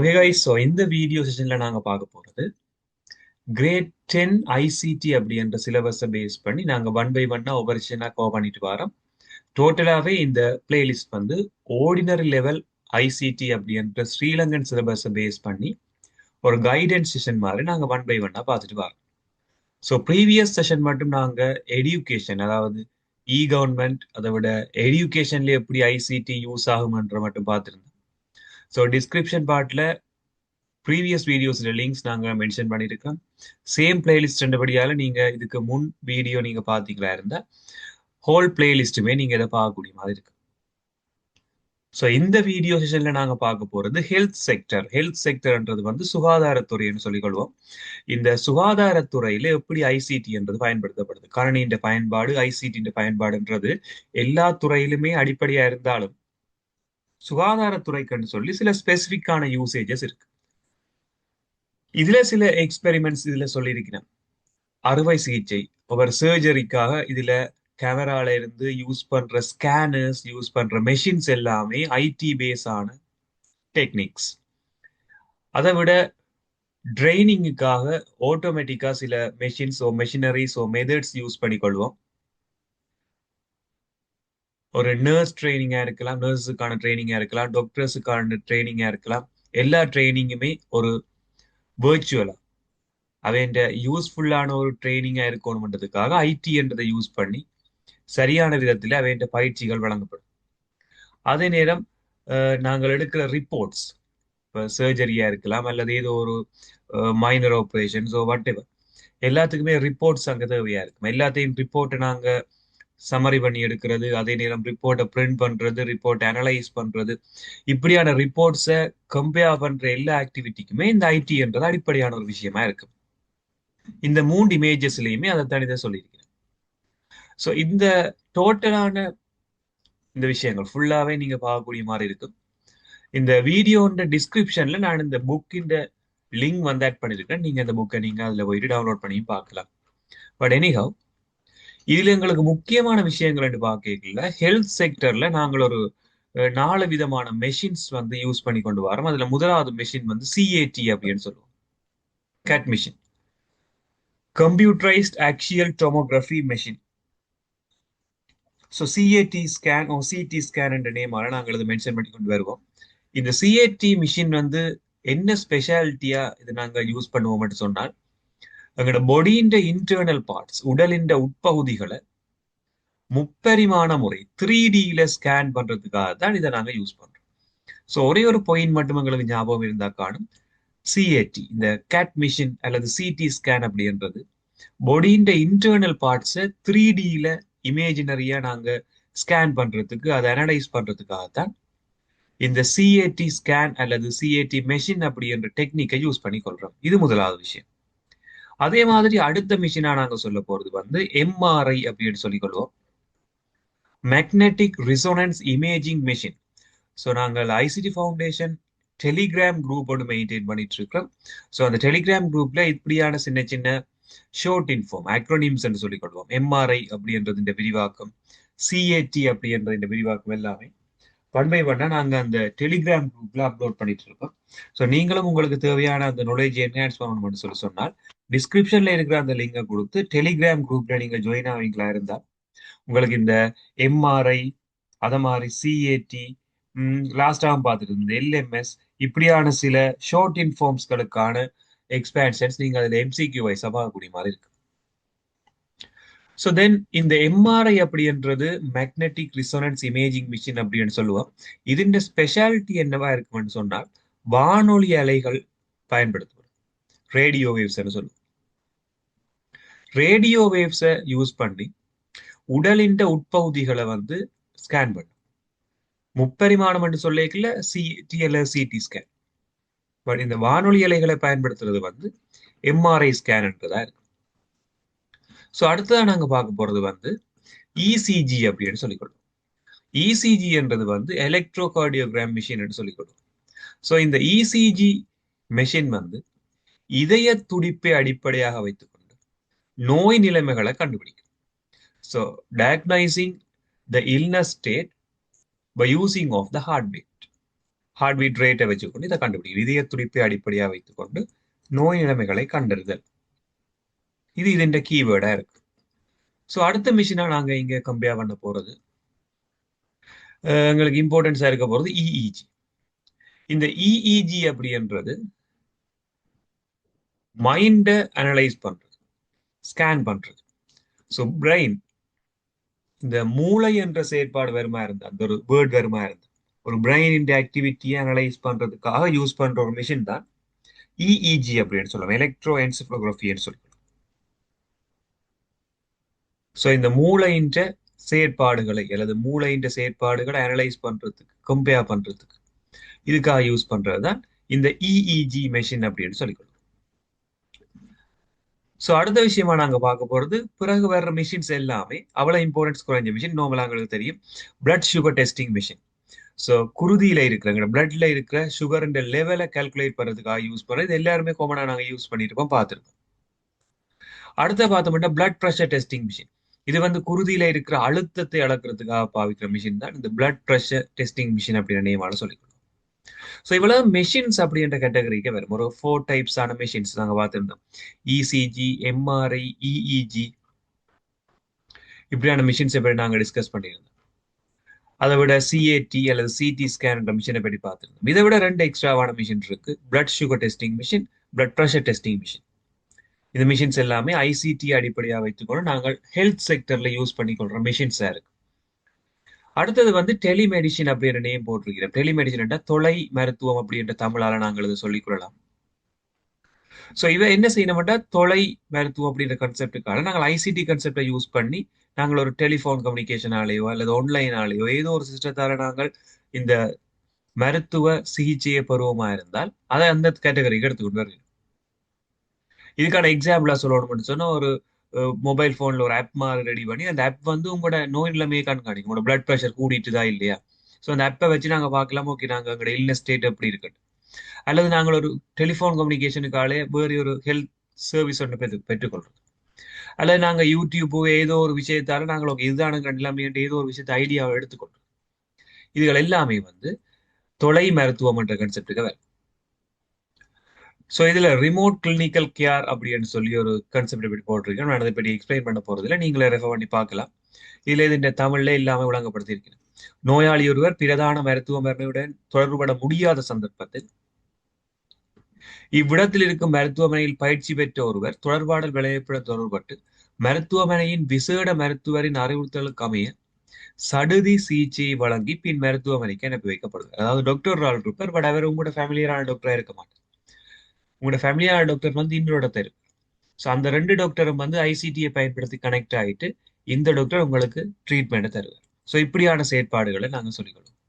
Okay guys, so இந்த video செஷன்ல நாங்க பார்க்க போறது கிரேட் 10 ஐசிடி அப்படின்ற சிலபஸை பேஸ் பண்ணி நாங்க ஒன் பை ஒன்னா ஒவ்வொரு செஷனா கவர் பண்ணிட்டு வரோம். டோட்டலாவே இந்த பிளேலிஸ்ட் வந்து ஆர்டினரி லெவல் ஐசிடி அப்படின்ற ஸ்ரீலங்கன் சிலபஸை பேஸ் பண்ணி ஒரு கைடன்ஸ் செஷன் மாதிரி நாங்க ஒன் பை ஒன்னா பார்த்துட்டு வரோம். ஸோ ப்ரீவியஸ் செஷன் மட்டும் நாங்க எடுகேஷன், அதாவது இ கவர்மெண்ட், அதை விட எடுகேஷன்ல எப்படி ஐசிடி யூஸ் ஆகுமன்ற மட்டும் பார்த்துருந்தோம். ஸோ டிஸ்கிரிப்ஷன் பார்ட்ல ப்ரீவியஸ் வீடியோஸ்ல லிங்க்ஸ் நாங்கள் மென்ஷன் பண்ணியிருக்கோம். சேம் பிளேலிஸ்ட் ரெண்டபடியால் நீங்கள் இதுக்கு முன் வீடியோ நீங்கள் பார்த்தீங்களா இருந்தால் ஹோல் பிளேலிஸ்ட்டுமே நீங்கள் இதை பார்க்கக்கூடிய மாதிரி இருக்கு. ஸோ இந்த வீடியோ செஷனில் நாங்கள் பார்க்க போகிறது ஹெல்த் செக்டர். ஹெல்த் செக்டர்ன்றது வந்து சுகாதாரத்துறைன்னு சொல்லிக்கொள்வோம். இந்த சுகாதாரத்துறையில் எப்படி ஐசிடி என்றது பயன்படுத்தப்படுது, கணினியின் பயன்பாடு, ஐசிடியின் பயன்பாடுன்றது எல்லா துறையிலுமே அடிப்படையாக இருந்தாலும் சுகாதாரத்துறைக்குன்னு சொல்லி சில ஸ்பெசிஃபிக்கான யூசேஜஸ் இருக்கு. இதுல சில எக்ஸ்பெரிமெண்ட்ஸ் இதுல சொல்லியிருக்கிறேன். அறுவை சிகிச்சை, ஒரு சர்ஜரிக்காக இதுல கேமரால இருந்து யூஸ் பண்ற ஸ்கேனர்ஸ், யூஸ் பண்ற மெஷின்ஸ் எல்லாமே ஐடி பேஸ் ஆன டெக்னிக்ஸ். அதை விட ட்ரைனிங்குக்காக ஆட்டோமேட்டிக்கா சில மெஷின்ஸ் மெஷினரிஸ் மெத்தட்ஸ் யூஸ் பண்ணிக்கொள்வோம். ஒரு நர்ஸ் ட்ரைனிங்கா இருக்கலாம், நர்ஸுக்கான ட்ரைனிங்கா இருக்கலாம், டாக்டர்ஸுக்கான ட்ரைனிங்கா இருக்கலாம். எல்லா ட்ரைனிங்குமே ஒரு வேர்ச்சுவலா அவன் யூஸ்ஃபுல்லான ஒரு ட்ரைனிங்கா இருக்கணும்ன்றதுக்காக ஐடி என்றதை யூஸ் பண்ணி சரியான விதத்தில் அவன் பயிற்சிகள் வழங்கப்படும். அதே நேரம் நாங்கள் எடுக்கிற ரிப்போர்ட்ஸ், இப்போ சர்ஜரியா இருக்கலாம் அல்லது ஏதோ ஒரு மைனர் ஆப்ரேஷன்ஸ் வாட் எவர், எல்லாத்துக்குமே ரிப்போர்ட்ஸ் அங்கே தேவையா இருக்கும். எல்லாத்தையும் ரிப்போர்ட்டை நாங்கள் சம்மரி பண்ணி எடுக்கிறது, அதே நேரம் ரிப்போர்ட்டை பிரிண்ட் பண்றது, ரிப்போர்ட் அனலைஸ் பண்றது, இப்படியான ரிப்போர்ட்ஸை கம்பேர் பண்ற எல்லா ஆக்டிவிட்டிக்குமே இந்த ஐடி என்றது அடிப்படையான ஒரு விஷயமா இருக்கு. இந்த 3 இமேஜஸ்லயுமே அதை தனிதான் சொல்லியிருக்கிறேன். ஸோ இந்த டோட்டலான இந்த விஷயங்கள் ஃபுல்லாவே நீங்க பார்க்கக்கூடிய மாதிரி இருக்கும். இந்த வீடியோன்ற டிஸ்கிரிப்ஷன்ல நான் இந்த புக்கின் லிங்க் வந்து ஆட் பண்ணிருக்கேன். நீங்க அந்த புக்கை நீங்க அதுல போயிட்டு டவுன்லோட் பண்ணி பார்க்கலாம். பட் எனிஹவ், இதுல எங்களுக்கு முக்கியமான விஷயங்கள் பார்க்கல. ஹெல்த் செக்டர்ல நாங்கள் ஒரு 4 விதமான மெஷின்ஸ் வந்து யூஸ் பண்ணி கொண்டு வரோம். அதுல முதலாவது மெஷின் வந்து சிஏடி அப்படின்னு சொல்லுவோம். CAT machine, computerised axial tomography machine. So CAT scan CT scan என்ற நேமால நாங்கள் இதை மென்ஷன் பண்ணி கொண்டு வருவோம். இந்த சிஏடி மிஷின் வந்து என்ன ஸ்பெஷாலிட்டியா இதை நாங்கள் யூஸ் பண்ணுவோம்னு சொன்னால், எங்களோட பாடியின் இன்டர்னல் பார்ட்ஸ், உடலின் உட்பகுதிகளை முப்பரிமாண முறை 3Dல ஸ்கேன் பண்றதுக்காக தான் இதை நாங்கள் யூஸ் பண்றோம். ஸோ ஒரே ஒரு பாயிண்ட் மட்டும் எங்களுக்கு ஞாபகம் இருந்தா காணும், சிஏடி இந்த கேட் மிஷின் அல்லது சிடி ஸ்கேன் அப்படின்றது பாடியின் இன்டர்னல் பார்ட்ஸை 3Dல இமேஜினரியா நாங்க ஸ்கேன் பண்றதுக்கு, அதை அனலைஸ் பண்றதுக்காகத்தான் இந்த சிஏடி ஸ்கேன் அல்லது சிஏடி மெஷின் அப்படின்ற டெக்னிக்கை யூஸ் பண்ணி கொள்றோம். இது முதலாவது விஷயம். அதே மாதிரி அடுத்த மிஷினா நாங்க சொல்ல போறது வந்து எம்ஆர்ஐ அப்படின்னு சொல்லிக் கொள்வோம், magnetic resonance imaging machine. So நாங்கள் ஐசிடி ஃபவுண்டேஷன் டெலிகிராம் குரூப் ஒன்று மெயின்டைன் பண்ணிட்டு இருக்கிறோம். ஸோ அந்த டெலிகிராம் குரூப்ல இப்படியான சின்ன சின்ன ஷோர்ட் இன்ஃபார்ம் அக்ரோனிம்ஸ் என்று சொல்லிக் கொள்வோம். எம்ஆர்ஐ அப்படின்றது இந்த விரிவாக்கம், சிஏடி அப்படின்ற இந்த விரிவாக்கம் எல்லாமே ஒன் பை ஒன்னா நாங்க அந்த டெலிகிராம் குரூப்ல அப்லோட் பண்ணிட்டு இருக்கோம். ஸோ நீங்களும் உங்களுக்கு தேவையான அந்த நாலேஜ் என்ஹான்ஸ் பண்ணணும்னு சொன்னால் டிஸ்கிரிப்ஷன்ல இருக்கிற அந்த லிங்கை கொடுத்து டெலிகிராம் குரூப்ல நீங்க ஜாயின் ஆவீங்களா இருந்தா உங்களுக்கு இந்த எம்ஆர்ஐ, அத மாதிரி சிஏடி, லாஸ்டாகவும் பார்த்துட்டு இந்த எல்எம்எஸ், இப்படியான சில ஷார்ட் இன்ஃபார்ம்ஸ்களுக்கான எக்ஸ்பேன்ஷன்ஸ் நீங்க அதுல எம்சிக்யூ வைஸா பார்க்கக்கூடிய மாதிரி இருக்கு. ஸோ தென் இந்த எம்ஆர்ஐ அப்படின்றது மேக்னெட்டிக் ரிசோனன்ஸ் இமேஜிங் மிஷின் அப்படின்னு சொல்லுவோம். இதன் ஸ்பெஷாலிட்டி என்னவா இருக்குன்னு சொன்னால், வானொலி அலைகள் பயன்படுத்துவோம், ரேடியோ வேவ்ஸ் சொல்லுவோம். ரேடியோ வேவ்ஸை யூஸ் பண்ணி உடலின் உட்பகுதிகளை வந்து ஸ்கேன் பண்ணும். முப்பரிமாணம் என்று சொல்லிக்கல சிடி ஸ்கேன். பட் இந்த வானொலி அலைகளை பயன்படுத்துறது வந்து எம்ஆர்ஐ ஸ்கேன் என்றதா இருக்கு. ஸோ அடுத்ததான் நாங்க பார்க்க போறது வந்து இசிஜி அப்படின்னு சொல்லிக்கொள்வோம். இசிஜி என்றது வந்து எலக்ட்ரோகார்டியோகிராம் மிஷின் என்று சொல்லிக்கொள்வோம். ஸோ இந்த இசிஜி மெஷின் வந்து இதய துடிப்பை அடிப்படையாக வைத்துக்கொண்டு நோய் நிலைமைகளை கண்டுபிடிக்கும். So diagnosing the illness state by using of the heartbeat. Heart beat ரேட்டை வச்சுக்கொண்டு இதை கண்டுபிடிக்கும். இதய துடிப்பை அடிப்படையாக வைத்துக்கொண்டு நோய் நிலைமைகளை கண்டறிதல். இது இதன் கீவேர்டா இருக்கு. ஸோ அடுத்த மிஷினா நாங்க இங்க கம்பேர் பண்ண போறது எங்களுக்கு இம்பார்ட்டன்ஸா இருக்க போறது இஇஜி. இந்த இஇஜி அப்படின்றது மைண்டை அனலைஸ் பண்றது, ஸ்கேன் பண்றது. ஸோ பிரெயின், இந்த மூளை என்ற செயற்பாடு வருமா இருந்தா, அந்த ஒரு வேர்ட் வருமா இருந்தா, ஒரு பிரெயின் ஆக்டிவிட்டியை அனலைஸ் பண்றதுக்காக யூஸ் பண்ற ஒரு மிஷின் தான் இஇஜி அப்படின்னு சொல்லுவோம், எலக்ட்ரோ என்செஃபலோகிராஃபின்னு சொல்லுவோம். ஸோ இந்த மூளையின் செயற்பாடுகளை அல்லது மூளையின் செயற்பாடுகளை அனலைஸ் பண்றதுக்கு, கம்பேர் பண்றதுக்கு இதுக்காக யூஸ் பண்றது தான் இந்த இஇஜி மெஷின் அப்படின்னு சொல்லிக்கொள்ளும். ஸோ அடுத்த விஷயமா நாங்க பார்க்க போறது, பிறகு வர்ற மிஷின்ஸ் எல்லாமே அவ்வளவு இம்பார்ட்டன்ஸ் குறைஞ்ச மிஷின். நார்மலா எங்களுக்கு தெரியும் blood sugar testing machine. So குருதியில இருக்கிற பிளட்ல இருக்கிற சுகர் லெவலை கால்குலேட் பண்றதுக்காக யூஸ் பண்றது எல்லாருமே காமனா நாங்க யூஸ் பண்ணிருப்போம், பார்த்துருக்கோம். அடுத்த பார்த்தோம்னா பிளட் ப்ரெஷர் டெஸ்டிங் மிஷின். இது வந்து குருதியில இருக்கிற அழுத்தத்தை அளக்கிறதுக்காக பாவிக்கிற மிஷின் தான் இந்த பிளட் ப்ரெஷர் டெஸ்டிங் மிஷின் அப்படின்ற நேமால சொல்லிக்கணும். ஸோ இவ்வளவு மெஷின்ஸ் அப்படின்ற கேட்டகரிக்கு வரும். ஒரு 4 டைப்ஸான மெஷின்ஸ் நாங்கள் பார்த்துருந்தோம். இசிஜி, எம்ஆர்ஐ, இஇஜி, இப்படியான மிஷின்ஸை பற்றி நாங்கள் டிஸ்கஸ் பண்ணியிருந்தோம். அதை விட சிஏடி அல்லது சிடி ஸ்கேன் மிஷினை பற்றி பார்த்துருந்தோம். இதை விட 2 எக்ஸ்ட்ராவான மிஷின் இருக்கு, blood sugar testing machine, blood pressure testing machine. இந்த மிஷின்ஸ் எல்லாமே ஐசிடி அடிப்படையாக வைத்துக்கொண்டு நாங்கள் ஹெல்த் செக்டர்ல யூஸ் பண்ணிக்கொள்ற மிஷின்ஸா இருக்கு. அடுத்தது வந்து டெலிமெடிசின் அப்படின்ற நேம் போட்டிருக்கிறோம். டெலிமெடிசின் தொலை மருத்துவம் அப்படின்ற தமிழால நாங்கள் இதை சொல்லிக் கொள்ளலாம். ஸோ இவ என்ன செய்யணும்னா, தொலை மருத்துவம் அப்படின்ற கன்செப்டுக்காக நாங்கள் ஐசிடி கன்செப்டை யூஸ் பண்ணி நாங்கள் ஒரு டெலிஃபோன் கம்யூனிகேஷனாலேயோ அல்லது ஆன்லைனாலேயோ ஏதோ ஒரு சிஸ்டத்தால நாங்கள் இந்த மருத்துவ சிகிச்சையை பெறுவோமா இருந்தால் அதை அந்த கேட்டகரிக்கு எடுத்துக்கொண்டு வருகிறோம். இதுக்கான எக்ஸாம்பிளா சொல்லணும்னு சொன்னா, ஒரு மொபைல் போன்ல ஒரு ஆப் மாதிரி ரெடி பண்ணி அந்த ஆப் வந்து உங்களோட நோய் நிலைமையை கண்காணிக்கும், உங்களோட பிளட் ப்ரெஷர் கூடிட்டுதா இல்லையா. ஸோ அந்த ஆப்பை வச்சு நாங்கள் பார்க்கலாம், ஓகே நாங்கள் எங்களோட இல்னஸ் ஸ்டேட் எப்படி இருக்கு. அல்லது நாங்கள் ஒரு டெலிஃபோன் கம்யூனிகேஷனுக்காலே வேறு ஒரு ஹெல்த் சர்வீஸ் ஒன்று பெற்றுக்கொள்றோம். அல்லது நாங்கள் யூடியூப் ஏதோ ஒரு விஷயத்தால நாங்கள் இதுதான எல்லாமே ஏதோ ஒரு விஷயத்தை ஐடியாவை எடுத்துக்கொள்றோம். இதுகள் எல்லாமே வந்து தொலை மருத்துவம் என்ற கன்செப்டுக்கு வேறு. ஸோ இதுல ரிமோட் கிளினிக்கல் கேர் அப்படின்னு சொல்லி ஒரு கன்செப்ட் எப்படி போட்டிருக்கேன், நான் அதை பற்றி எக்ஸ்பிளைன் பண்ண போறதில்லை, நீங்களே ரெஃபர் பண்ணி பார்க்கலாம். இதுல இது இந்த தமிழ்ல இல்லாம விளங்கப்படுத்தியிருக்கிறேன். நோயாளி ஒருவர் பிரதான மருத்துவமனையுடன் தொடர்புபட முடியாத சந்தர்ப்பத்தில் இவ்விடத்தில் இருக்கும் மருத்துவமனையில் பயிற்சி பெற்ற ஒருவர் தொடர்பாடல் விளைவிப்புடன் தொடர்பட்டு மருத்துவமனையின் விசேட மருத்துவரின் அறிவுறுத்தலுக்கு அமைய சடுதி சிகிச்சையை வழங்கி பின் மருத்துவமனைக்கு அனுப்பி வைக்கப்படுவார். அதாவது டாக்டர் ஆள் இருப்பார், பட் அவர் உங்களோட ஃபேமிலியரான டாக்டரா இருக்க மாட்டார். உங்களோட ஃபேமிலியான டாக்டர் வந்து இன்னொரு தரும். ஸோ அந்த 2 டாக்டரும் வந்து ஐசிடியை பயன்படுத்தி கனெக்ட் ஆகிட்டு இந்த டாக்டர் உங்களுக்கு ட்ரீட்மெண்ட்டை தருவார். ஸோ இப்படியான செயற்பாடுகளை நாங்கள் சொல்லிக்கொள்வோம்.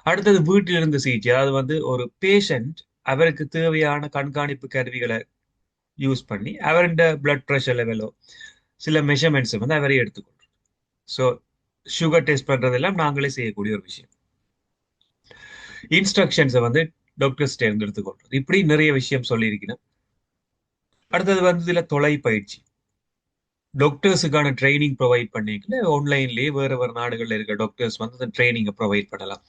அடுத்தது வீட்டிலிருந்து சிகிச்சை. அதாவது வந்து ஒரு பேஷண்ட் அவருக்கு தேவையான கண்காணிப்பு கருவிகளை யூஸ் பண்ணி அவருடைய பிளட் ப்ரெஷர் லெவலோ சில மெஷர்மெண்ட்ஸை வந்து அவரே எடுத்துக்கொள்றோம். ஸோ சுகர் டெஸ்ட் பண்றதெல்லாம் நாங்களே செய்யக்கூடிய ஒரு விஷயம். இன்ஸ்ட்ரக்ஷன்ஸை வந்து டாக்டர்ஸ் தேர்ந்தெடுத்துக்கொள்றது. இப்படி நிறைய விஷயம் சொல்லியிருக்கிறேன். அடுத்தது வந்து இதுல தொலை பயிற்சி. டாக்டர்ஸுக்கான ட்ரைனிங் ப்ரொவைட் பண்ணிக்கல ஆன்லைன்லேயே வேறு நாடுகளில் இருக்க டாக்டர்ஸ் வந்து அந்த ட்ரைனிங்கை ப்ரொவைட் பண்ணலாம்.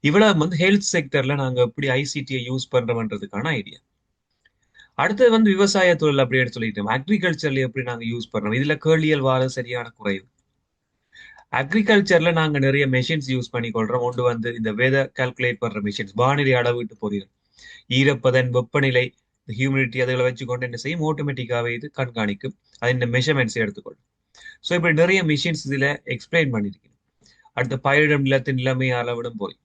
இவ்வளவு வந்து ஹெல்த் செக்டர்ல நாங்கள் எப்படி ஐசிடியை யூஸ் பண்றோம்ன்றதுக்கான ஐடியா. அடுத்தது வந்து விவசாய தொழில் அப்படின்னு சொல்லிட்டோம். அக்ரிகல்ச்சர்ல எப்படி நாங்கள் யூஸ் பண்றோம், இதுல கேள்வியல் வார சரியான குறைவு. அக்ரிகல்ச்சர்ல நாங்க நிறைய மெஷின்ஸ் யூஸ் பண்ணி கொள்றோம். ஒன்று வந்து இந்த வெதர் கால்குலேட் பண்ற மிஷின்ஸ், வானிலை அளவிட்டு பொறிகள், ஈரப்பதன், வெப்பநிலை, ஹியூமிடிட்டி அதுகளை வச்சுக்கொண்டு என்ன செய்யும், ஆட்டோமேட்டிக்காவே இது கண்காணிக்கும், அது இந்த மெஷர்மெண்ட்ஸ் எடுத்துக்கொள்ளும். ஸோ இப்படி நிறைய மிஷின்ஸ் இதுல எக்ஸ்பிளைன் பண்ணியிருக்கேன். அடுத்த பயிரிடும் நிலத்தின் நிலைமை அளவிடும் போய்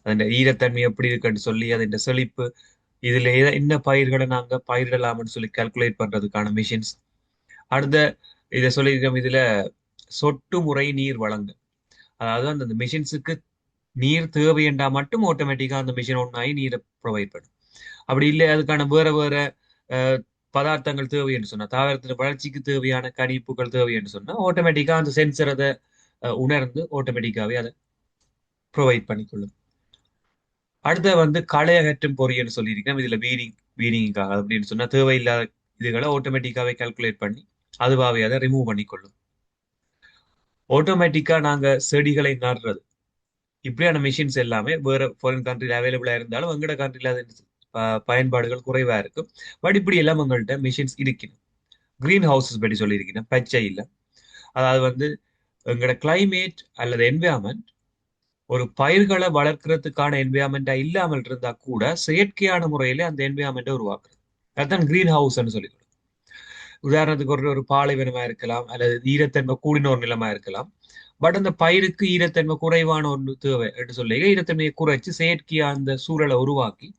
அதன் ஈரத்தன்மை எப்படி இருக்குன்னு சொல்லி அதன் செழிப்பு, இதுல என்ன பயிர்களை நாங்க பயிரிடலாம்னு சொல்லி கால்குலேட் பண்றதுக்கான மிஷின்ஸ். அடுத்த இதை சொல்லியிருக்கோம், இதுல சொட்டு முறை நீர் வழங்க, அதாவது அந்த மிஷின்ஸுக்கு நீர் தேவையண்டா மட்டும் ஆட்டோமேட்டிக்கா அந்த மிஷின் ஒன்னாகி நீரை ப்ரொவைட் பண்ணும். அப்படி இல்லை அதுக்கான வேற வேற பதார்த்தங்கள் தேவை என்று சொன்னா, தாவரத்தின் வளர்ச்சிக்கு தேவையான கணிப்புகள் தேவை என்று சொன்னா ஆட்டோமேட்டிக்கா அந்த சென்சர் அதை உணர்ந்து ஆட்டோமேட்டிக்காவே அதை ப்ரொவைட் பண்ணிக்கொள்ளும். அடுத்த வந்து களை அகற்றும் பொறின்னு சொல்லியிருக்கேன். இதுல வீடிங்காக அப்படின்னு சொன்னா தேவையில்லாத இதுகளை ஆட்டோமேட்டிக்காவே கால்குலேட் பண்ணி அதுவாகவே அதை ரிமூவ் பண்ணிக்கொள்ளும். ஆட்டோமேட்டிக்கா நாங்க செடிகளை நடுறது, இப்படியான மிஷின்ஸ் எல்லாமே வேற ஃபாரின் கண்ட்ரில அவைலபிளா இருந்தாலும் எங்கட கண்ட்ரில அது பயன்பாடுகள் குறைவா இருக்கும். பட் இப்படி எல்லாம் உங்கள்கிட்ட மிஷின்ஸ் இருக்குது. கிரீன் ஹவுசஸ் பற்றி சொல்லியிருக்கிறேன், பச்சை இல்லை. அதாவது வந்து எங்களோட கிளைமேட் அல்லது என்விரான்மெண்ட் ஒரு பயிர்களை வளர்க்கறதுக்கான என்விரான்மெண்டா இல்லாமல் இருந்தா கூட செயற்கையான முறையில அந்த என்விரான்மெண்ட்டை உருவாக்குறது, அதுதான் கிரீன் ஹவுஸ்ன்னு சொல்லி. உதாரணத்துக்கு ஒரு பாலைவனமா இருக்கலாம் அல்லது ஈரத்தன்மை கூடின ஒரு நிலமா இருக்கலாம். பட் அந்த பயிருக்கு ஈரத்தன்மை குறைவான ஒன்று தேவை என்று சொல்லி ஈரத்தன்மையை குறைச்சு செயற்கையா அந்த சூழலை உருவாக்கி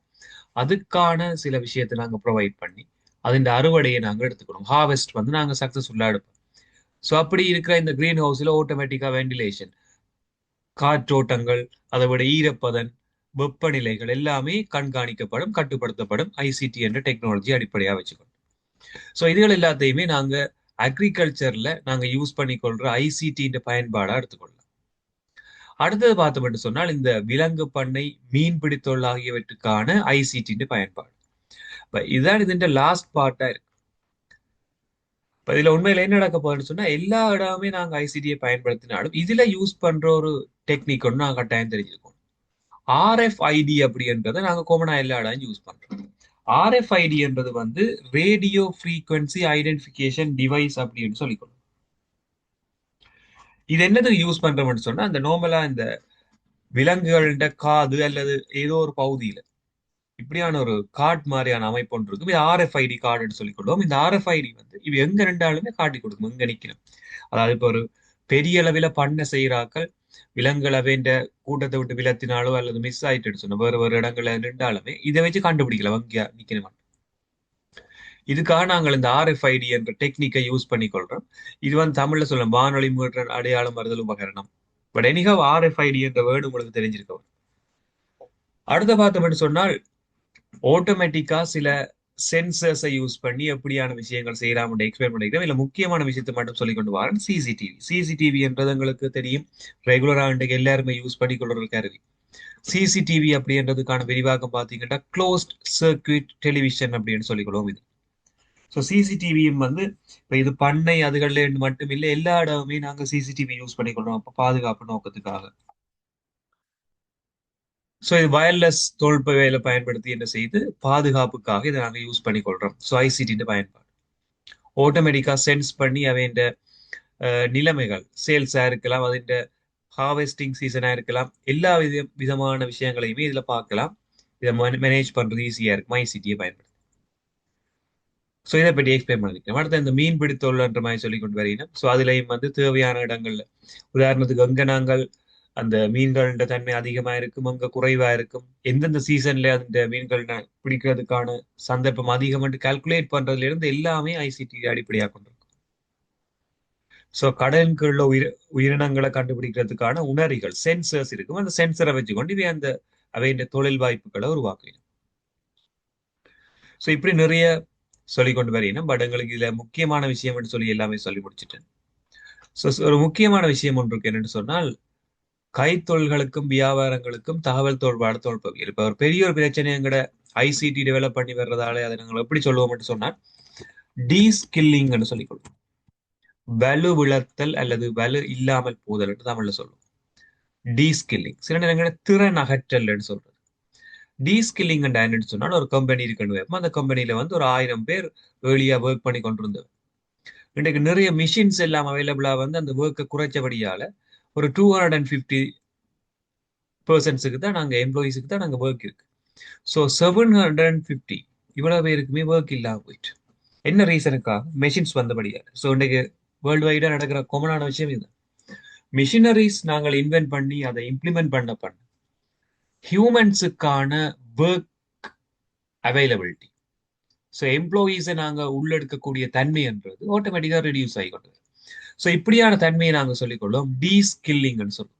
அதுக்கான சில விஷயத்தை நாங்க ப்ரொவைட் பண்ணி அதன் அறுவடையை நாங்க எடுத்துக்கணும். ஹார்வெஸ்ட் வந்து நாங்க சக்சஸ்ஃபுல்லா எடுப்போம். ஸோ அப்படி இருக்கிற இந்த கிரீன் ஹவுஸ்ல ஆட்டோமேட்டிக்கா வெண்டிலேஷன், காற்றோட்டங்கள், அதை விட ஈரப்பதன், வெப்பநிலைகள் எல்லாமே கண்காணிக்கப்படும், கட்டுப்படுத்தப்படும் ஐசிடி என்ற டெக்னாலஜி அடிப்படையா வச்சுக்கணும். ஸோ இதுகள் எல்லாத்தையுமே நாங்க அக்ரிகல்ச்சர்ல நாங்க யூஸ் பண்ணிக்கொள்ற ஐசிடி பயன்பாடா எடுத்துக்கொள்ளலாம். அடுத்தது பார்த்தோம் சொன்னால் இந்த விலங்கு பண்ணை, மீன்பிடி தொழில் ஆகியவற்றுக்கான ஐசிடி பயன்பாடு. இதுதான் இதுன்ற லாஸ்ட் பார்ட்டா இருக்கு. இப்ப இதுல உண்மையில என்ன நடக்க போகுதுன்னு சொன்னா எல்லா இடமே நாங்க ஐசிடியை பயன்படுத்தினாலும் இதுல யூஸ் பண்ற ஒரு டெக்னிக் ஒன்று நாங்க கட்டாயம் தெரிஞ்சிருக்கோம். RFID அப்படின்றத நாங்க காமனா எல்லா இடம் யூஸ் பண்றோம். RFID என்றது வந்து ரேடியோ ஃப்ரீக்வன்சி ஐடென்டிஃபிகேஷன் டிவைஸ் அப்படின்னு சொல்லிக்கணும். இது என்னது யூஸ் பண்றோம்னு சொன்னா அந்த நார்மலா இந்த விலங்குகள காது அல்லது ஏதோ ஒரு பகுதியில இப்படியான ஒரு கார்டு மாதிரியான அமைப்பு ஒன்று இருக்கும். இது RFID கார்டுன்னு சொல்லிக் கொள்வோம். இந்த RFID வந்து இது எங்க ரெண்டாலுமே காட்டி கொடுக்கும், எங்க நிக்கணும். அதாவது இப்போ ஒரு பெரிய அளவில் பண்ண செய்யறாக்கள் விலங்குகளை வேண்ட கூட்டத்தை விட்டு விலத்தினாலோ அல்லது மிஸ் ஆயிட்டு சொன்ன வேறு வேறு இடங்கள்ல நின்றாலுமே இதை வச்சு கண்டுபிடிக்கல வங்கியா நிக்கணும். இதுக்காக நாங்கள் இந்த RFID என்ற டெக்னிக்கை யூஸ் பண்ணி கொள்றோம். இது வந்து தமிழ்ல சொல்ல வானொலி மீட்டர் அடையாளம் வருதல் உபகரணம். பட் எனிஹவ் RFID என்ற வேர்டு உங்களுக்கு தெரிஞ்சிருக்க. அடுத்த பார்த்தோம்னு சொன்னால் ஆட்டோமேட்டிக்கா சில சென்சர்ஸை யூஸ் பண்ணி எப்படியான விஷயங்கள் செய்யலாம் எக்ஸ்பிளைன் பண்ணிக்கிறோம். இல்ல முக்கியமான விஷயத்தை மட்டும் சொல்லி கொண்டு வரேன். சிசிடிவி என்றது எங்களுக்கு தெரியும், ரெகுலரா இன்றைக்கு எல்லாருமே யூஸ் பண்ணி கொள்ற கருவி. சிசிடிவி அப்படின்றதுக்கான விரிவாக்கம் பார்த்தீங்கன்னா க்ளோஸ்ட் சர்க்யூட் டெலிவிஷன் அப்படின்னு சொல்லிக்கொள்வோம். இது ஸோ சிசிடிவியும் வந்து இப்போ இது பண்ணை அதுகள்ல மட்டும் இல்லை, எல்லா இடமுமே நாங்கள் சிசிடிவி யூஸ் பண்ணிக்கொள்றோம் அப்போ பாதுகாப்பு நோக்கத்துக்காக. ஸோ இது வயர்லெஸ் தொழில்நுட்ப பயன்படுத்தி என்ன செய்து பாதுகாப்புக்காக இதை நாங்கள் யூஸ் பண்ணிக்கொள்றோம். ஸோ ஐசிடி பயன்பாடு ஆட்டோமேட்டிக்கா சென்ஸ் பண்ணி அவைன்ற நிலைமைகள் சேல்ஸா இருக்கலாம், அதிண்ட ஹார்வெஸ்டிங் சீசனா இருக்கலாம், எல்லா விதமான விஷயங்களையுமே இதுல பார்க்கலாம். இதை மேனேஜ் பண்றது ஈஸியா இருக்கும் ஐசிடியை பயன்படுத்தி. ஸோ இதை பற்றி எக்ஸ்பிளைன் பண்ணிருக்கேன். அடுத்த இந்த மீன் பிடித்தொழில்ன்ற மாதிரி சொல்லி கொண்டு வரீங்க. ஸோ அதுலயும் வந்து தேவையான இடங்கள்ல உதாரணத்துக்கு அங்க நாங்கள் அந்த மீன்கள தன்மை அதிகமா இருக்கும், அங்க குறைவா இருக்கும், எந்தெந்த சீசன்ல அந்த மீன்கள் பிடிக்கிறதுக்கான சந்தர்ப்பம் அதிகம் கால்குலேட் பண்றதுல இருந்து எல்லாமே ஐசிடி அடிப்படையாக கொண்டிருக்கும். ஸோ கடலுக்குள்ள உயிரினங்களை கண்டுபிடிக்கிறதுக்கான உணரிகள் சென்சர்ஸ் இருக்கும். அந்த சென்சரை வச்சுக்கொண்டு இவை அந்த அவையின் தொழில் வாய்ப்புகளை உருவாக்கலாம். ஸோ இப்படி நிறைய சொல்லிக்கொண்டு வரீங்கன்னா பட் எங்களுக்கு இதுல முக்கியமான விஷயம் சொல்லி எல்லாமே சொல்லி முடிச்சுட்டேன். ஸோ ஒரு முக்கியமான விஷயம் ஒன்று இருக்கு என்னன்னு சொன்னால் கைத்தொழில்களுக்கும் வியாபாரங்களுக்கும் தகவல் தொடர்பான தொழில்நுட்பவியல். இப்ப ஒரு பெரிய ஒரு பிரச்சனை எங்கட ஐசிடி டெவலப் பண்ணி வர்றதால அதை நாங்கள் எப்படி சொல்லுவோம் சொன்னால் டீஸ்கில்லிங்னு சொல்லிக் கொள்வோம். வலு விளத்தல் அல்லது வலு இல்லாமல் போதல் என்று தமிழ்ல சொல்லுவோம். டீஸ்கில்லிங் சில நேரங்களில் திறன் அகற்றல் சொல்றது. டீஸ்கில்லிங் என்னன்னு சொன்னால் ஒரு கம்பெனி இருக்குன்னு அந்த கம்பெனியில வந்து ஒரு 1000 பேர் ஏர்லியா ஒர்க் பண்ணி கொண்டிருந்தவர். இன்றைக்கு நிறைய மிஷின்ஸ் எல்லாம் அவைலபிளா வந்து அந்த ஒர்க்கை குறைச்சபடியால ஒரு 250 பர்சன்ஸுக்கு தான் நாங்க எம்ப்ளாயிஸுக்கு தான் நாங்க ஒர்க் இருக்கு. ஸோ 750 இவ்வளவு பேருக்குமே ஒர்க் இல்லாம போயிட்டு என்ன ரீசனுக்காக மெஷின்ஸ் வந்தபடியால. ஸோ இன்றைக்கு வேர்ல்டு வைடா நடக்கிற காமனான விஷயம் இதுதான். மிஷினரிஸ் நாங்கள் இன்வென்ட் பண்ணி அதை இம்ப்ளிமெண்ட் பண்ண ஹியூமன்ஸுக்கான ஒர்க் அவைலபிலிட்டி, ஸோ எம்ப்ளாயீஸை நாங்கள் உள்ளெடுக்கக்கூடிய தன்மை என்றது ஆட்டோமேட்டிக்காக ரெடியூஸ் ஆகிக்கொண்டு. ஸோ இப்படியான தன்மையை நாங்கள் சொல்லிக்கொள்வோம் டீஸ்கில்லிங்னு சொல்லுவோம்.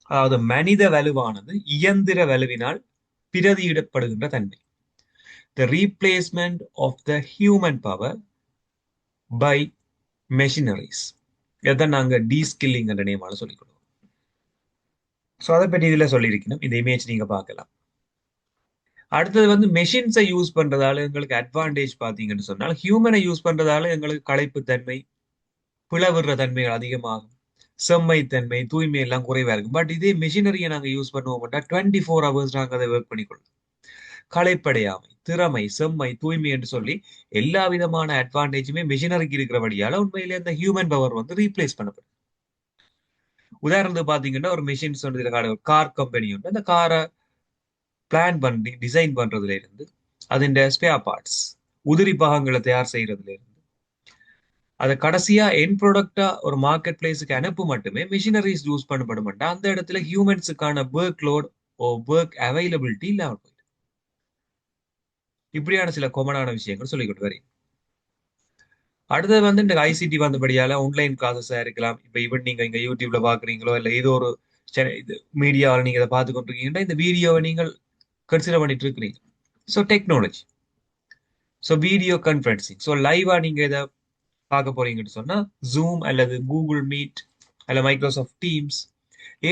அதாவது மனித வலுவானது இயந்திர வலுவினால் பிரதியிடப்படுகின்ற தன்மை. The replacement of the human power by machineries, இதான் நாங்கள் டீஸ்கில்லிங் என்ற நேமால சொல்லிக்கொள்வோம். ஸோ அதை பற்றி இதில் சொல்லியிருக்கணும். இந்த இமேஜ் நீங்க பார்க்கலாம். அடுத்தது வந்து மெஷின்ஸை யூஸ் பண்றதால எங்களுக்கு அட்வான்டேஜ் பார்த்தீங்கன்னு சொன்னால் ஹியூமனை யூஸ் பண்றதால எங்களுக்கு களைப்பு தன்மை, பிளவுற தன்மைகள் அதிகமாகும், செம்மைத்தன்மை தூய்மை எல்லாம் குறைவா இருக்கும். பட் இதே மெஷினரியை நாங்க யூஸ் பண்ணுவோம்னா 24 hours நாங்க அதை ஒர்க் பண்ணிக்கொள்ளும். களைப்படையாமை, திறமை, செம்மை, தூய்மை என்று சொல்லி எல்லா விதமான அட்வான்டேஜுமே மெஷினரிக்கு இருக்கிறபடியால உண்மையிலே அந்த ஹியூமன் பவர் வந்து ரீப்ளேஸ் பண்ணப்படும். உதாரணத்துக்கு பாத்தீங்கன்னா ஒரு மெஷின் சொன்னது கார் கம்பெனி உண்டு. அந்த காரை பிளான் பண்ணி டிசைன் பண்றதுல இருந்து அதன் ஸ்பேர் பார்ட்ஸ் உதிரி பாகங்களை தயார் செய்யறதுல இருந்து அதை கடைசியா என் ப்ராடக்டா ஒரு மார்க்கெட் பிளேஸுக்கு அனுப்பு மட்டுமே மிஷினரிஸ் யூஸ் பண்ணப்படும். அந்த இடத்துல ஹியூமன்ஸுக்கான ஒர்க் லோட் ஓ ஒர்க் அவைலபிலிட்டி இல்லாமல் போயிடும். இப்படியான சில காமனான விஷயங்கள் சொல்லிக்கிட்டு வரேன். அடுத்தது வந்து இந்த ஐசிடி வந்தபடியால ஆன்லைன் கிளாஸஸா இருக்கலாம். இப்ப ஈவன் நீங்க இங்க யூடியூப்ல பாக்குறீங்களோ இல்ல ஏதோ ஒரு மீடியாவில் நீங்க இதை பார்த்து கொண்டிருக்கீங்கன்னா இந்த வீடியோவை நீங்கள் கன்சிடர் பண்ணிட்டு இருக்கிறீங்க. So technology, so video conferencing, so லைவா நீங்க இதை பார்க்க போறீங்கன்னு சொன்னா ஜூம் அல்லது கூகுள் மீட் அல்ல மைக்ரோசாஃப்ட் டீம்ஸ்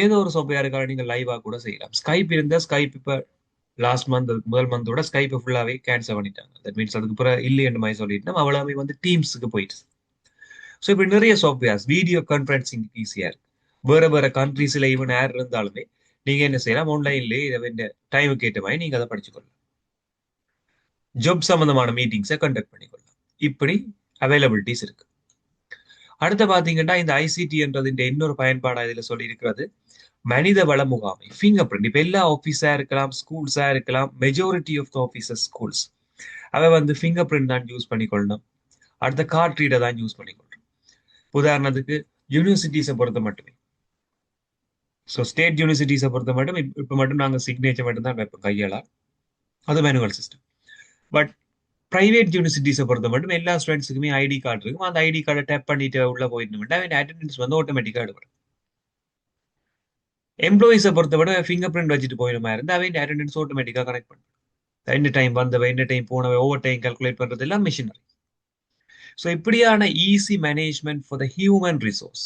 ஏதோ ஒரு சாஃப்ட்வேருக்காக நீங்க லைவா கூட செய்யலாம். ஸ்கைப் இருந்தா ஸ்கைப் இப்ப லாஸ்ட் மந்த் முதல் மந்தோட ஸ்கைப் ஃபுல்லாவே கேன்சல் பண்ணிட்டாங்க. தட் மீன்ஸ் அதுக்கு பிறகு இல்லைன்னு மாதிரி சொல்லிட்டு அவ்வளவு வந்து டீம்ஸுக்கு போயிட்டு. ஸோ இப்படி நிறைய சாஃப்ட்வேர்ஸ் வீடியோ கான்ஃபரன்சிங் ஈஸியா இருக்கு. வேற வேற கண்ட்ரீஸ்ல ஈவன் யார் இருந்தாலுமே நீங்க என்ன செய்யலாம், ஆன்லைன்லேயே இதை டைமுக்கு ஏற்ற மாதிரி நீங்க அதை படிச்சுக்கொள்ளலாம். ஜாப் சம்பந்தமான மீட்டிங்ஸை கண்டக்ட் பண்ணிக்கொள்ளலாம். இப்படி அவைலபிலிட்டிஸ் இருக்கு. அடுத்து பாத்தீங்கன்னா இந்த ஐசிடி என்றது இன்னொரு பயன்பாடா இதுல சொல்லி இருக்கிறது மனித வள முகாமை, ஃபிங்கர் பிரிண்ட். இப்ப எல்லா ஆஃபீஸா இருக்கலாம், ஸ்கூல்ஸா இருக்கலாம், majority of the offices schools அவ வந்து ஃபிங்கர் பிரிண்ட் தான் யூஸ் பண்ணிக்கொள்ளணும். அடுத்த கார்ட் ரீடர் தான் யூஸ் பண்ணிக்கொள்ளணும். உதாரணத்துக்கு யூனிவர்சிட்டிஸை பொறுத்த மட்டுமே, ஸோ ஸ்டேட் யூனிவர்சிட்டிஸை பொறுத்த மட்டும் இப்ப மட்டும் நாங்க சிக்னேச்சர் மட்டும் தான் வைப்போம் கையாளா, அது மேனுவல் சிஸ்டம். பட் பிரைவேட் யூனிவர்சிட்டிஸை பொறுத்த மட்டும் எல்லா ஸ்டூடெண்ட்ஸுக்குமே ஐடி கார்டு இருக்கும். அந்த ஐடி கார்டை டேப் பண்ணிட்டு உள்ள போயிட்டு அட்டெண்டன்ஸ் வந்து ஆட்டோமேட்டிக்கா எடுக்கும். எம்ப்ளாயிஸை பொறுத்த விட ஃபிங்கர் பிரிண்ட் வச்சுட்டு போயிடுமா இருந்து அவன் அட்டெண்டன்ஸ் ஆட்டோமேட்டிக்கா கனெக்ட் பண்ணும். எந்த டைம் வந்தவை எந்த டைம் போனவை ஓவர் டைம் கால்குலேட் பண்றது எல்லாம் மிஷினரி. ஸோ இப்படியான easy management for the human resource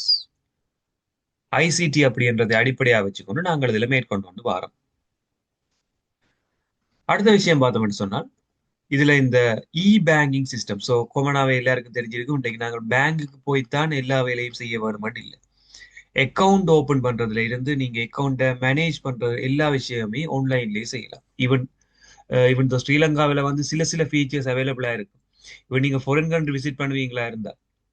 ICT அப்படின்றதை அடிப்படையாக வச்சுக்கொண்டு நாங்கள் இதில் மேற்கொண்டு வந்து வாரோம். அடுத்த விஷயம் பார்த்தோம்னு சொன்னால் இதுல இந்த இ பேங்கிங் சிஸ்டம். ஸோ கொமனாவே எல்லாருக்கும் தெரிஞ்சிருக்கும். இன்றைக்கு நாங்கள் பேங்குக்கு போய்த்தான் எல்லா வேலையும் செய்ய வேணுமாட்டு இல்லை. அக்கௌண்ட் ஓபன் பண்றதுல இருந்து நீங்க அக்கௌண்ட்டை மேனேஜ் பண்றது எல்லா விஷயமே ஆன்லைன்லயே செய்யலாம். ஈவன் ஈவன் ஸ்ரீலங்காவில் வந்து சில ஃபீச்சர்ஸ் அவைலபிளா இருக்கும். இப்போ நீங்க ஃபாரின் கண்ட்ரி விசிட் பண்ணுவீங்களா இருந்தா,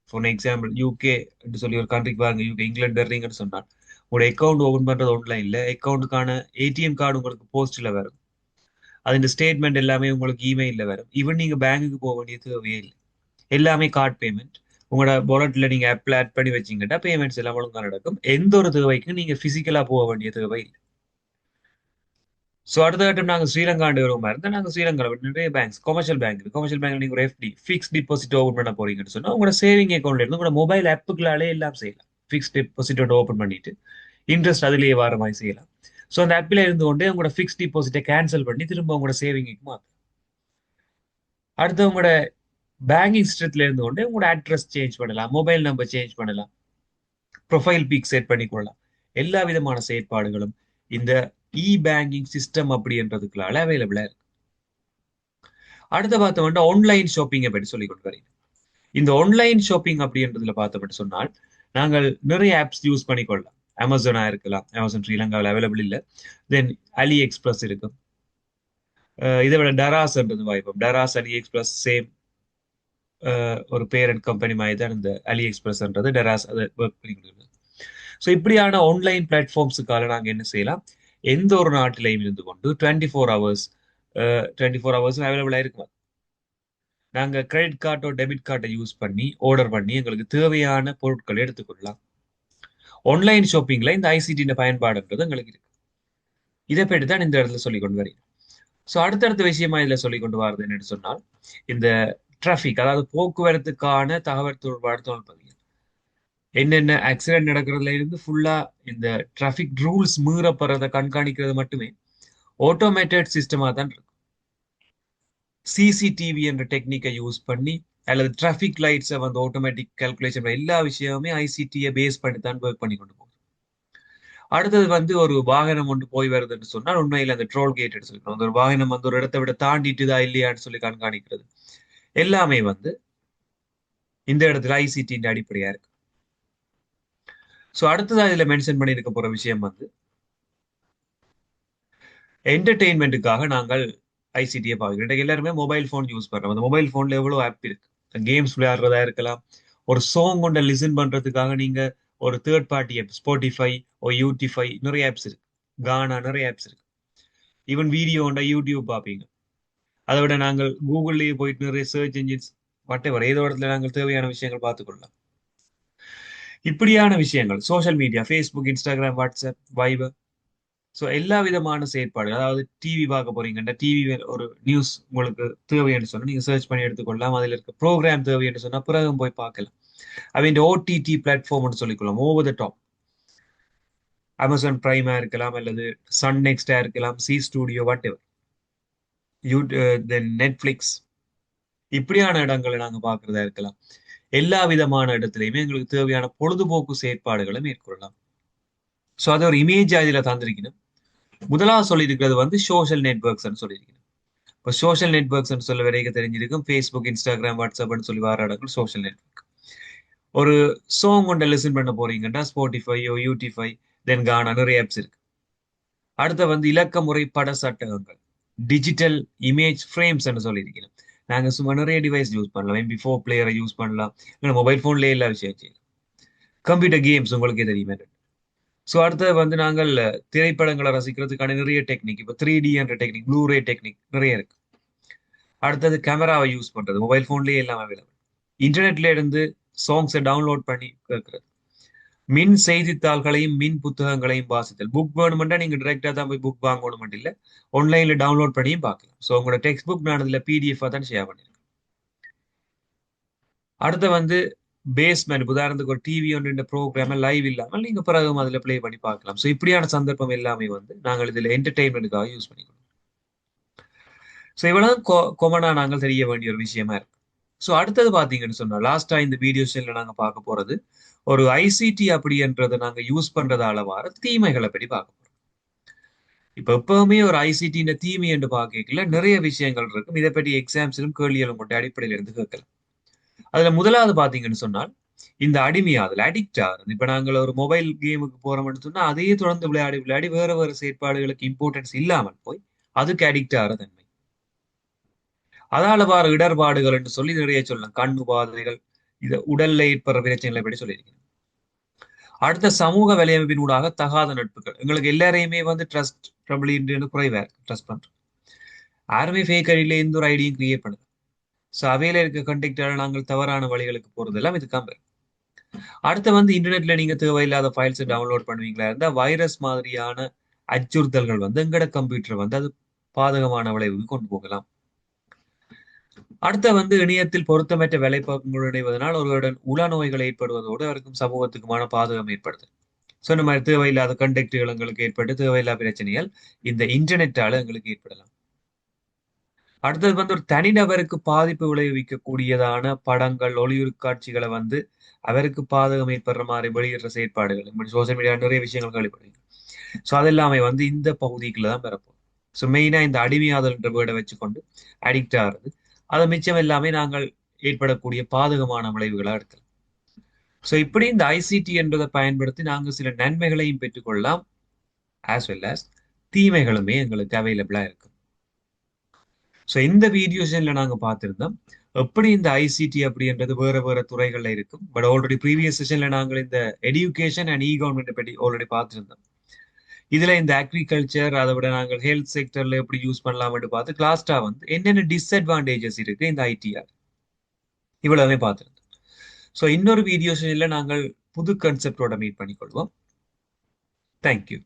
ஃபார் எக்ஸாம்பிள் யூகே சொல்லி ஒரு கண்ட்ரிக்கு பாருங்க, யூகே இங்கிலாந்து வர்றீங்கன்னு சொன்னால் உங்களோட அக்கௌண்ட் ஓபன் பண்றது ஆன்லைன்ல, அக்கௌண்ட்டுக்கான ஏடிஎம் கார்டு உங்களுக்கு போஸ்ட்ல வரும், அது ஸ்டேட்மெண்ட் எல்லாமே உங்களுக்கு இமெயில்ல வரும். ஈவன் நீங்க பேங்குக்கு போக வேண்டிய தேவையே இல்லை. எல்லாமே கார்டு பேமெண்ட் உங்களோட வாலெட்ல நீங்க ஆப்ல ஆட் பண்ணி வச்சீங்கன்னா பேமெண்ட்ஸ் எல்லாம் ஒழுங்கா நடக்கும். எந்த ஒரு தேவைக்கும் நீங்க பிசிக்கலா போக வேண்டிய தேவை இல்லை. ஸோ அடுத்த கட்டம் நாங்கள் ஸ்ரீலங்காண்டு வருமா இருந்தால் நாங்கள் ஸ்ரீலங்காவில் நிறைய பேங்க்ஸ், கமர்ஷியல் பேங்க் நீங்கள் ஒரு எஃப்டி ஃபிக்ஸ் டிபாசிட் ஓபன் பண்ண போறீங்கன்னு சொன்னா உங்களோட சேவிங் அக்கௌண்ட்ல இருந்து உங்களோட மொபைல் ஆப்புகளாலே எல்லாம் செய்யலாம். ஃபிக்ஸ் டிபாசிட் ஓபன் பண்ணிட்டு இன்ட்ரெஸ்ட் அதிலேயே வர மாதிரி செய்யலாம். ஸோ அந்த ஆப்பில் இருந்து கொண்டே உங்களோட ஃபிக்ஸ் டிபாசிட்டை கேன்சல் பண்ணி திரும்ப உங்களோட சேவிங்க்கு மாற்றும். அடுத்து உங்களோட பேங்கிங் சிஸ்டத்துல இருந்து கொண்டே உங்களோட அட்ரஸ் சேஞ்ச் பண்ணலாம், மொபைல் நம்பர் சேஞ்ச் பண்ணலாம், ப்ரொஃபைல் பிக் செட் பண்ணிக்கொள்ளலாம். எல்லா விதமான செயற்பாடுகளும் இந்த இ பேங்கிங் சிஸ்டம் அப்படின்றதுக்குள்ளால அவைலபிளா இருக்கு. அடுத்த பார்த்தோம்னா ஆன்லைன் ஷாப்பிங்கை பற்றி சொல்லிக் கொடுக்குறேன். இந்த ஆன்லைன் ஷாப்பிங் அப்படின்றதுல பார்த்தோம்னு சொன்னால் நாங்கள் நிறைய ஆப்ஸ் யூஸ் பண்ணிக்கொள்ளலாம். அமேசானா இருக்கலாம், அமேசான் ஸ்ரீலங்காவில் அவைலபிள் இல்லை. தென் அலி எக்ஸ்பிரஸ் இருக்கும். இதை விட டராஸ்ன்றது வாய்ப்போம். டராஸ், அலி எக்ஸ்பிரஸ் சேம் ஒரு பேரண்ட் கம்பெனி மாதிரி தான் இந்த அலி எக்ஸ்பிரஸ்ன்றது. டராஸ் அதை ஒர்க் பண்ணிக்கிறது. ஸோ இப்படியான ஆன்லைன் பிளாட்ஃபார்ம்ஸுக்காக நாங்கள் என்ன செய்யலாம், எந்த ஒரு நாட்டிலையும் இருந்து கொண்டு 24 ஹவர்ஸ் அவைலபிளாக இருக்கும். நாங்கள் கிரெடிட் கார்டோ டெபிட் கார்டை யூஸ் பண்ணி ஆர்டர் பண்ணி எங்களுக்கு தேவையான பொருட்களை எடுத்துக்கொள்ளலாம். ஆன்லைன் ஷாப்பிங்ல இந்த ஐசிடி பயன்பாடுன்றது எங்களுக்கு இருக்கு. இதை பற்றி தான் இந்த இடத்துல சொல்லிக் கொண்டு வரேன். ஸோ அடுத்தடுத்த விஷயமா இதில் சொல்லிக் கொண்டு வரது என்னன்னு சொன்னால் இந்த டிராஃபிக், அதாவது போக்குவரத்துக்கான தகவல் தொடர்பு என்னென்ன ஆக்சிடென்ட் நடக்கிறதுல இருந்து ஃபுல்லா இந்த டிராஃபிக் ரூல்ஸ் மீறப்படுறதை கண்காணிக்கிறது மட்டுமே ஆட்டோமேட்டட் சிஸ்டமா தான் இருக்கும். சிசிடிவி என்ற டெக்னிக்கை யூஸ் பண்ணி அல்லது டிராஃபிக் லைட்ஸை வந்து ஆட்டோமேட்டிக் கால்குலேஷன் எல்லா விஷயமுமே ஐசிடியை பேஸ் பண்ணி தான் ஒர்க் பண்ணி கொண்டு போகும். அடுத்தது வந்து ஒரு வாகனம் ஒன்று போய் வருதுன்னு சொன்னால் உண்மையில் அந்த ட்ரோல் கேட் எடுத்துக்கணும். அந்த ஒரு வாகனம் வந்து ஒரு இடத்தை விட தாண்டிட்டுதா இல்லையான்னு சொல்லி கண்காணிக்கிறது எல்லாமே வந்து இந்த இடத்துல ஐசிடியின் அடிப்படையா இருக்கு. ஸோ அடுத்ததாக இதில் மென்ஷன் பண்ணியிருக்க போற விஷயம் வந்து என்டர்டெயின்மெண்ட்டுக்காக நாங்கள் ஐசிடியை பார்க்கிறோம். இன்றைக்கு எல்லாருமே மொபைல் ஃபோன் யூஸ் பண்றோம். அந்த மொபைல் ஃபோன்ல எவ்வளவு ஆப் இருக்கு. கேம்ஸ் விளையாடுறதா இருக்கலாம். ஒரு சாங் கொண்ட லிசன் பண்றதுக்காக நீங்க ஒரு தேர்ட் பார்ட்டி ஆப் ஸ்பாட்டிஃபை ஓ யூடிஃபை நிறைய ஆப்ஸ் இருக்கு. கானா நிறைய ஆப்ஸ் இருக்கு. ஈவன் வீடியோ உண்டா யூடியூப் பார்ப்பீங்க. அதை விட நாங்கள் கூகுள்லேயே போயிட்டு நிறைய சர்ச் இன்ஜின்ஸ் whatever ஏதோ இடத்துல நாங்கள் தேவையான விஷயங்கள் பார்த்துக்கொள்ளலாம். இப்படியான விஷயங்கள் social media Facebook, Instagram, WhatsApp, wiper, so எல்லா விதமான செயற்பாடு, அதாவது டிவி பார்க்க போறீங்கன்னா டிவி ஒரு நியூஸ் உங்களுக்கு தேவைன்னு சொன்னா நீங்க சர்ச் பண்ணி எடுத்துக்கொள்ளலாம். அதில் இருக்க ப்ரோக்ராம் தேவைன்னு சொன்னா பிறகு போய் பார்க்கலாம். அவன் ஓடிடி பிளாட்ஃபார்ம்னு சொல்லிக்கொள்ளலாம். ஓவர் த டாப் அமேசான் பிரைமா இருக்கலாம், அல்லது சன் நெக்ஸ்டா இருக்கலாம், Zee studio, whatever, then Netflix, இப்படியான இடங்களை நாங்க பார்க்கறதா இருக்கலாம். எல்லா விதமான இடத்துலையுமே எங்களுக்கு தேவையான பொழுதுபோக்கு செயற்பாடுகளை மேற்கொள்ளலாம். ஸோ அதை ஒரு இமேஜா இதுல தந்திருக்கணும். முதலாவது சொல்லியிருக்கிறது வந்து சோஷியல் நெட்ஒர்க்ஸ் சொல்லியிருக்கணும். இப்போ சோஷியல் நெட்ஒர்க்ஸ் சொல்ல வரைக்கும் தெரிஞ்சிருக்கும். ஃபேஸ்புக், இன்ஸ்டாகிராம், வாட்ஸ்அப்னு சொல்லி வர இடங்கள் சோஷியல் நெட்ஒர்க். ஒரு சாங் கொண்ட லிசன் பண்ண போறீங்கன்னா ஸ்பாட்டிஃபையோ யூடிஃபை, தென் கானா நிறைய ஆப்ஸ் இருக்கு. அடுத்த வந்து இலக்க முறை பட சட்டகங்கள், டிஜிட்டல் இமேஜ் ஃப்ரேம்ஸ் சொல்லியிருக்கணும். நாங்க சும்மா நிறைய டிவைஸ் யூஸ் பண்ணலாம். MP4 பிளேயரை யூஸ் பண்ணலாம். மொபைல் போன்லேயே எல்லா விஷயம் செய்யலாம். கம்ப்யூட்டர் கேம்ஸ் உங்களுக்கே தெரியுமே. ஸோ அடுத்தது வந்து நாங்கள் திரைப்படங்களை ரசிக்கிறதுக்கான நிறைய டெக்னிக், இப்போ 3D என்ற டெக்னிக், ப்ளூரே டெக்னிக் நிறைய இருக்கு. அடுத்தது கேமராவை யூஸ் பண்றது, மொபைல் போன்லேயே எல்லாம் அவைலபிள். இன்டர்நெட்ல இருந்து சாங்ஸை டவுன்லோட் பண்ணி கேட்கறது, மின் செய்தித்தாள்களையும் மின் புத்தகங்களையும் வாசித்தல். புக் வேணுமெண்டா நீங்க டைரக்டா தான் போய் புக் வாங்கணும் இல்ல, ஆன்லைன்ல டவுன்லோட் பண்ணியும் பார்க்கலாம். ஸோ உங்களோட டெக்ஸ்ட் புக் நான் அதில் PDF தான் ஷேர் பண்ணிருக்கேன். அடுத்து வந்து பேஸ்மெண்ட், உதாரணத்துக்கு ஒரு டிவி ஒன்று ப்ரோக்ராம் லைவ் இல்லாமல் நீங்க பிறகு அதில் பிளே பண்ணி பார்க்கலாம். ஸோ இப்படியான சந்தர்ப்பம் எல்லாமே வந்து நாங்கள் இதில் என்டர்டெயின்மெண்ட்டுக்காக யூஸ் பண்ணிக்கணும். ஸோ இவ்வளவு கொமனா நாங்கள் தெரிய வேண்டிய ஒரு விஷயமா இருக்கு. ஸோ அடுத்தது பாத்தீங்கன்னு சொன்னா லாஸ்டா இந்த வீடியோ செல்ல நாங்க பார்க்க போறது ஒரு ஐசிடி அப்படின்றத நாங்க யூஸ் பண்றதால வர தீமைகளை பற்றி பார்க்க போறோம். இப்ப எப்பவுமே ஒரு ஐசிடி தீமை என்று பார்க்கல நிறைய விஷயங்கள் இருக்கும். இதை பற்றி எக்ஸாம்ஸிலும் கேள்விகளும் கொண்ட அடிப்படையில இருந்து கேட்கலாம். அதுல முதலாவது பாத்தீங்கன்னு சொன்னால் இந்த அடிமையாதல், அடிக்ட் ஆகுது. இப்ப நாங்கள் ஒரு மொபைல் கேமுக்கு போறோம்னு சொன்னா அதையே தொடர்ந்து விளையாடி விளையாடி வேற வேற செயற்பாடுகளுக்கு இம்பார்ட்டன்ஸ் இல்லாமல் போய் அதுக்கு அடிக்ட் ஆகிற தன்மை. அதால வார இடர்பாடுகள் என்று சொல்லி நிறைய சொல்லலாம். கண் உபாதைகள், இது உடல்ல ஏற்படுற பிரச்சனைகளை பற்றி சொல்லியிருக்கேன். அடுத்த சமூக வலையமைப்பின் ஊடாக தகாத நட்புகள். எங்களுக்கு எல்லாரையுமே வந்து ட்ரஸ்ட் ப்ராபபிலிட்டி குறைவா இருக்கு. ட்ரஸ்ட் பண்றோம். யாருமே ஃபேக் ஐடியில எந்த ஒரு ஐடியும் கிரியேட் பண்ணுது. ஸோ அவையில இருக்க கண்டெக்டால நாங்கள் தவறான வழிகளுக்கு போறது எல்லாம் இது கம்பேர். அடுத்து வந்து இன்டர்நெட்ல நீங்க தேவையில்லாத ஃபைல்ஸ் டவுன்லோட் பண்ணுவீங்களா இருந்தா வைரஸ் மாதிரியான அச்சுறுத்தல்கள் வந்து எங்கட கம்ப்யூட்டர் வந்து அது பாதகமான விளைவுக்கு கொண்டு போகலாம். அடுத்த வந்து இணையத்தில் பொருத்தமற்ற வேலைப்பாடுகள் இணைவதனால் ஒருவருடன் உள நோய்கள் ஏற்படுவதோடு அவருக்கும் சமூகத்துக்குமான பாதகம் ஏற்படுது. ஸோ இந்த மாதிரி தேவையில்லாத கண்டெக்டுகள் எங்களுக்கு ஏற்பட்டு தேவையில்லாத பிரச்சனைகள் இந்த இன்டர்நெட்டால எங்களுக்கு ஏற்படலாம். அடுத்தது வந்து ஒரு தனிநபருக்கு பாதிப்பு விளைவிக்கக்கூடியதான படங்கள், ஒளியுறு காட்சிகளை வந்து அவருக்கு பாதகம் ஏற்படுற மாதிரி வெளியிடுற செயற்பாடுகள், இப்படி சோசியல் மீடியா நிறைய விஷயங்கள் கேள்விப்படுவீங்க. ஸோ அதெல்லாமே வந்து இந்த பகுதிக்குள்ள தான் பெறப்போம். ஸோ மெயினா இந்த அடிமையாதல் என்ற வேர்டை வச்சுக்கொண்டு அடிக்ட் ஆகிறது, அதை மிச்சம் எல்லாமே நாங்கள் ஏற்படக்கூடிய பாதகமான விளைவுகளா இருக்கலாம். ஸோ இப்படி இந்த ஐசிடி என்பதை பயன்படுத்தி நாங்கள் சில நன்மைகளையும் பெற்றுக்கொள்ளலாம், ஆஸ் வெல் ஆஸ் தீமைகளுமே எங்களுக்கு அவைலபிளா இருக்கும். ஸோ இந்த வீடியோ செஷன்ல நாங்க பார்த்திருந்தோம் எப்படி இந்த ஐசிடி அப்படின்றது வேற வேற துறைகள்ல இருக்கும். பட் ஆல்ரெடி ப்ரீவியஸ் செஷன்ல நாங்கள் இந்த எடுகேஷன் அண்ட் கவர்மெண்ட் பற்றி ஆல்ரெடி பார்த்திருந்தோம். இதுல இந்த அக்ரிகல்ச்சர், அதை விட நாங்கள் ஹெல்த் செக்டர்ல எப்படி யூஸ் பண்ணலாம்னு பார்த்து லாஸ்டா வந்து என்னென்ன டிஸ்அட்வான்டேஜஸ் இருக்கு இந்த ஐடிஆர் இவ்வளவுமே பார்த்திருந்தோம். ஸோ இன்னொரு வீடியோ செஷன்ல நாங்கள் புது கன்செப்டோட மீட் பண்ணிக்கொள்வோம். தேங்க்யூ.